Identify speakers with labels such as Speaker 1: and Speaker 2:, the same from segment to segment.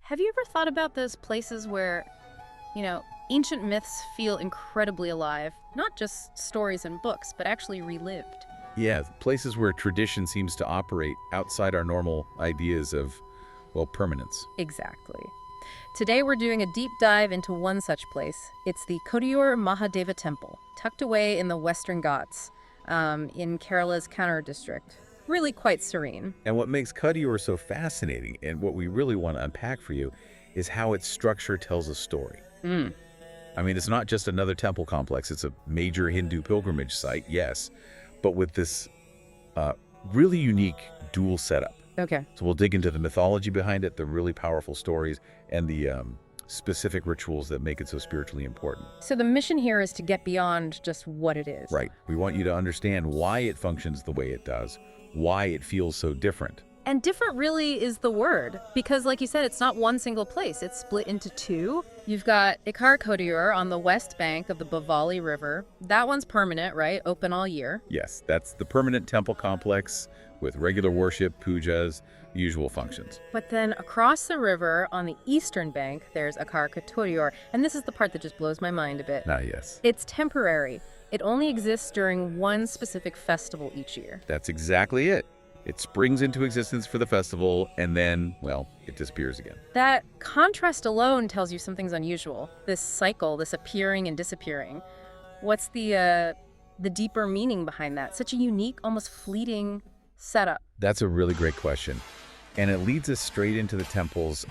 Speaker 1: Have you ever thought about those places where, you know, ancient myths feel incredibly alive? Not just stories and books, but actually relived.
Speaker 2: Yeah, places where tradition seems to operate outside our normal ideas of, well, permanence.
Speaker 1: Exactly. Today we're doing a deep dive into one such place. It's the Kottiyoor Mahadeva Temple, tucked away in the Western Ghats, in Kerala's Kannur district. Really quite serene.
Speaker 2: And what makes Kottiyoor so fascinating, and what we really want to unpack for you, is how its structure tells a story.
Speaker 1: Mm.
Speaker 2: I mean, it's not just another temple complex. It's a major Hindu pilgrimage site, yes, but with this really unique dual setup.
Speaker 1: Okay.
Speaker 2: So we'll dig into the mythology behind it, the really powerful stories, and the specific rituals that make it so spiritually important.
Speaker 1: So the mission here is to get beyond just what it is.
Speaker 2: Right. We want you to understand why it functions the way it does, why it feels so different.
Speaker 1: And different really is the word, because like you said, it's not one single place. It's split into two. You've got Ikar Kottiyoor on the west bank of the Bhavali River. That one's permanent, right? Open all year.
Speaker 2: Yes, that's the permanent temple complex with regular worship, pujas, usual functions.
Speaker 1: But then across the river on the eastern bank, there's Ikar Kottiyoor. And this is the part that just blows my mind a bit.
Speaker 2: Ah, yes.
Speaker 1: It's temporary. It only exists during one specific festival each year.
Speaker 2: That's exactly it. It springs into existence for the festival, and then, well, it disappears again.
Speaker 1: That contrast alone tells you something's unusual. This cycle, this appearing and disappearing. What's the deeper meaning behind that? Such a unique, almost fleeting setup.
Speaker 2: That's a really great question. And it leads us straight into the temple's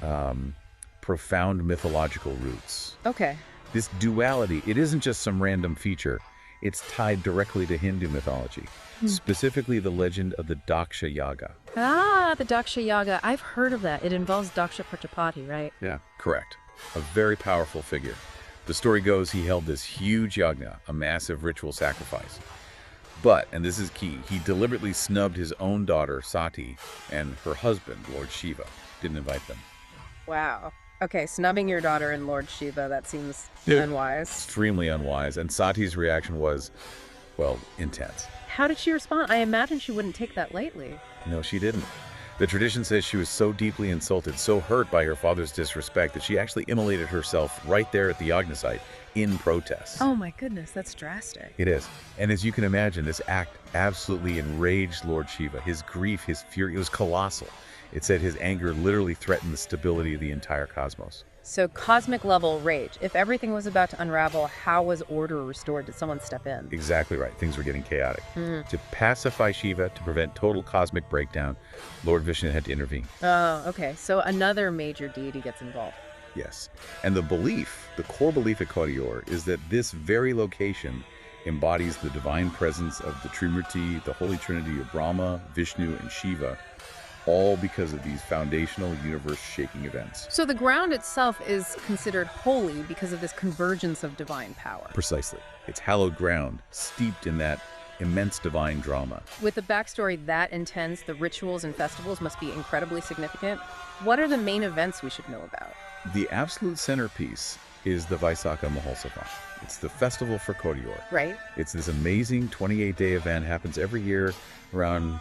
Speaker 2: profound mythological roots.
Speaker 1: Okay.
Speaker 2: This duality, it isn't just some random feature. It's tied directly to Hindu mythology, specifically the legend of the Daksha Yaga.
Speaker 1: Ah, the Daksha Yaga. I've heard of that. It involves Daksha Prajapati, right?
Speaker 2: Yeah, correct. A very powerful figure. The story goes he held this huge yagna, a massive ritual sacrifice. But, and this is key, he deliberately snubbed his own daughter, Sati, and her husband, Lord Shiva. Didn't invite them.
Speaker 1: Wow. Okay, snubbing your daughter and Lord Shiva, that seems
Speaker 2: Yeah.
Speaker 1: unwise.
Speaker 2: Extremely unwise, and Sati's reaction was, well, intense.
Speaker 1: How did she respond? I imagine she wouldn't take that lightly.
Speaker 2: No, she didn't. The tradition says she was so deeply insulted, so hurt by her father's disrespect, that she actually immolated herself right there at the yagna site in protest.
Speaker 1: Oh my goodness, that's drastic.
Speaker 2: It is. And as you can imagine, this act absolutely enraged Lord Shiva. His grief, his fury, it was colossal. It said his anger literally threatened the stability of the entire cosmos.
Speaker 1: So cosmic level rage. If everything was about to unravel, how was order restored? Did someone step in?
Speaker 2: Exactly right. Things were getting chaotic. To pacify Shiva, to prevent total cosmic breakdown, Lord Vishnu had to intervene.
Speaker 1: Oh, okay. So another major deity gets involved.
Speaker 2: Yes. And the belief, the core belief at Kottiyoor, is that this very location embodies the divine presence of the Trimurti, the Holy Trinity of Brahma, Vishnu, and Shiva, all because of these foundational universe-shaking events.
Speaker 1: So the ground itself is considered holy because of this convergence of divine power.
Speaker 2: Precisely. It's hallowed ground, steeped in that immense divine drama.
Speaker 1: With a backstory that intense, the rituals and festivals must be incredibly significant. What are the main events we should know about?
Speaker 2: The absolute centerpiece is the Vaisakha Mahotsav. It's the festival for Kottiyoor.
Speaker 1: Right?
Speaker 2: It's this amazing 28-day event, happens every year around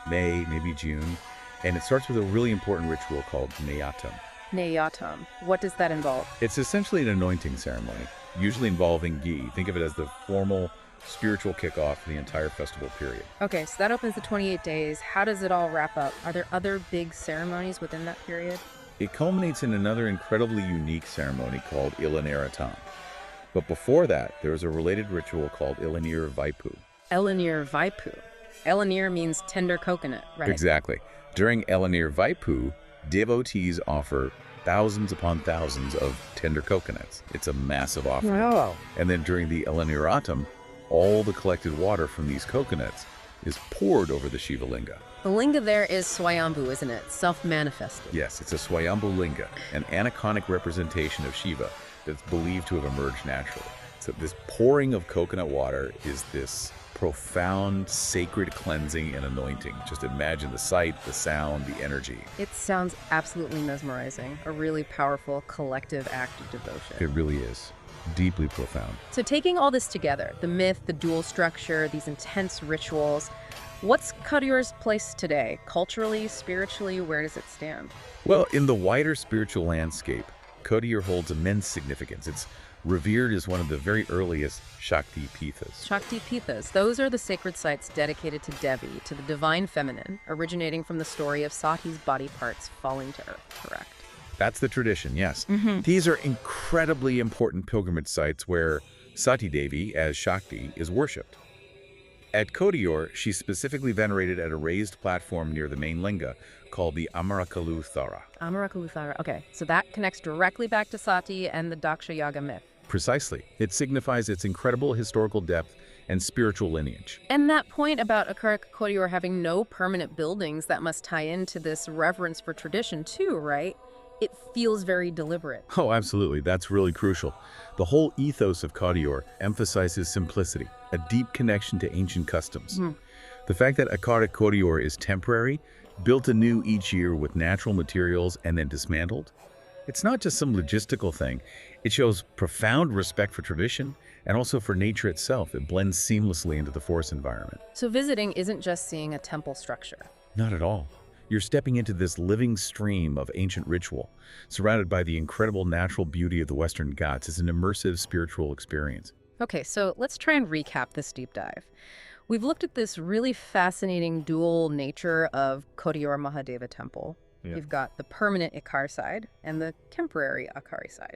Speaker 2: May, maybe June. And it starts with a really important ritual called Nayatam.
Speaker 1: Nayatam. What does that involve?
Speaker 2: It's essentially an anointing ceremony, usually involving ghee. Think of it as the formal spiritual kickoff for the entire festival period.
Speaker 1: Okay, so that opens the 28 days. How does it all wrap up? Are there other big ceremonies within that period?
Speaker 2: It culminates in another incredibly unique ceremony called Ilaniratam. But before that, there is a related ritual called Ilanir Vaipu.
Speaker 1: Elanir Vaipu. Elanir means tender coconut, right?
Speaker 2: Exactly. During Ilanir Vaipu, devotees offer thousands upon thousands of tender coconuts. It's a massive offering.
Speaker 1: Wow.
Speaker 2: And then during the Elaniratam, all the collected water from these coconuts is poured over the Shiva Linga.
Speaker 1: The linga there is Swayambhu, isn't it? Self-manifested.
Speaker 2: Yes, it's a Swayambhu Linga, an aniconic representation of Shiva that's believed to have emerged naturally. So this pouring of coconut water is this profound sacred cleansing and anointing. Just imagine the sight, the sound, the energy.
Speaker 1: It sounds absolutely mesmerizing. A really powerful collective act of devotion.
Speaker 2: It really is. Deeply profound.
Speaker 1: So taking all this together, the myth, the dual structure, these intense rituals, What's Kottiyoor's place today? Culturally, spiritually, where does it stand?
Speaker 2: Well, in the wider spiritual landscape, Kottiyoor holds immense significance. It's revered as one of the very earliest Shakti Pithas.
Speaker 1: Shakti Pithas, those are the sacred sites dedicated to Devi, to the divine feminine, originating from the story of Sati's body parts falling to earth, correct?
Speaker 2: That's the tradition, yes. These are incredibly important pilgrimage sites where Sati Devi, as Shakti, is worshipped. At Kottiyoor, she's specifically venerated at a raised platform near the main linga called the Amarakalu Thara.
Speaker 1: Amarakalu Thara, okay, so that connects directly back to Sati and the Daksha Yaga myth.
Speaker 2: Precisely. It signifies its incredible historical depth and spiritual lineage.
Speaker 1: And that point about Akaraka Kottiyoor having no permanent buildings, that must tie into this reverence for tradition too, right? It feels very deliberate.
Speaker 2: Oh, absolutely. That's really crucial. The whole ethos of Kottiyoor emphasizes simplicity, a deep connection to ancient customs. The fact that Akaraka Kottiyoor is temporary, built anew each year with natural materials and then dismantled, it's not just some logistical thing. It shows profound respect for tradition and also for nature itself. It blends seamlessly into the forest environment.
Speaker 1: So visiting isn't just seeing a temple structure.
Speaker 2: Not at all. You're stepping into this living stream of ancient ritual, surrounded by the incredible natural beauty of the Western Ghats. It's an immersive spiritual experience.
Speaker 1: Okay, so let's try and recap this deep dive. We've looked at this really fascinating dual nature of Kottiyoor Mahadeva temple.
Speaker 2: Yeah.
Speaker 1: You've got the permanent Ikar side and the temporary Akari side.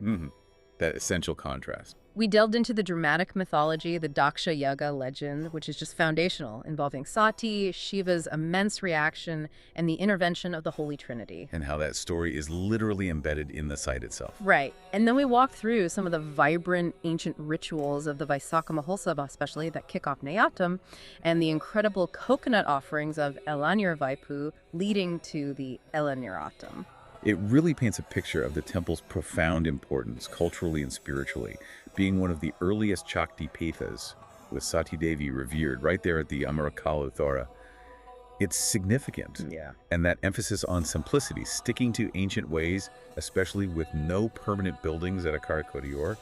Speaker 2: That essential contrast.
Speaker 1: We delved into the dramatic mythology, the Daksha Yaga legend, which is just foundational, involving Sati, Shiva's immense reaction, and the intervention of the Holy Trinity.
Speaker 2: And how that story is literally embedded in the site itself.
Speaker 1: Right. And then we walked through some of the vibrant ancient rituals of the Vaisakha Mahotsava, especially that kick off Nayatam, and the incredible coconut offerings of Elanir Vaipu leading to the Elaniratam.
Speaker 2: It really paints a picture of the temple's profound importance culturally and spiritually, being one of the earliest Shakti Pithas, with Sati Devi revered right there at the Amarakalu Thara. It's significant.
Speaker 1: Yeah.
Speaker 2: And that emphasis on simplicity, sticking to ancient ways, especially with no permanent buildings at Akaraka Kottiyoor,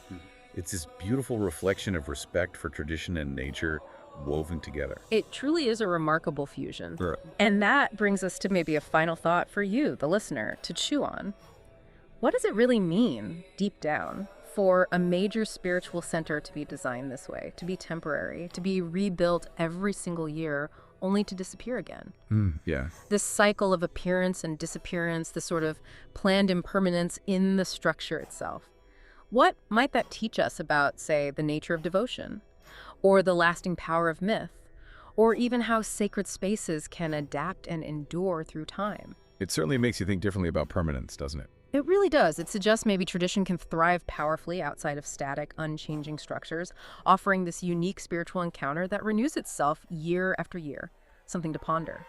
Speaker 2: it's this beautiful reflection of respect for tradition and nature woven together.
Speaker 1: It truly is a remarkable fusion.
Speaker 2: Right.
Speaker 1: And that brings us to maybe a final thought for you, the listener, to chew on. What does it really mean, deep down, for a major spiritual center to be designed this way, to be temporary, to be rebuilt every single year, only to disappear again?
Speaker 2: Yeah.
Speaker 1: This cycle of appearance and disappearance, the sort of planned impermanence in the structure itself. What might that teach us about, say, the nature of devotion? Or the lasting power of myth, or even how sacred spaces can adapt and endure through time?
Speaker 2: It certainly makes you think differently about permanence, doesn't it?
Speaker 1: It really does. It suggests maybe tradition can thrive powerfully outside of static, unchanging structures, offering this unique spiritual encounter that renews itself year after year. Something to ponder.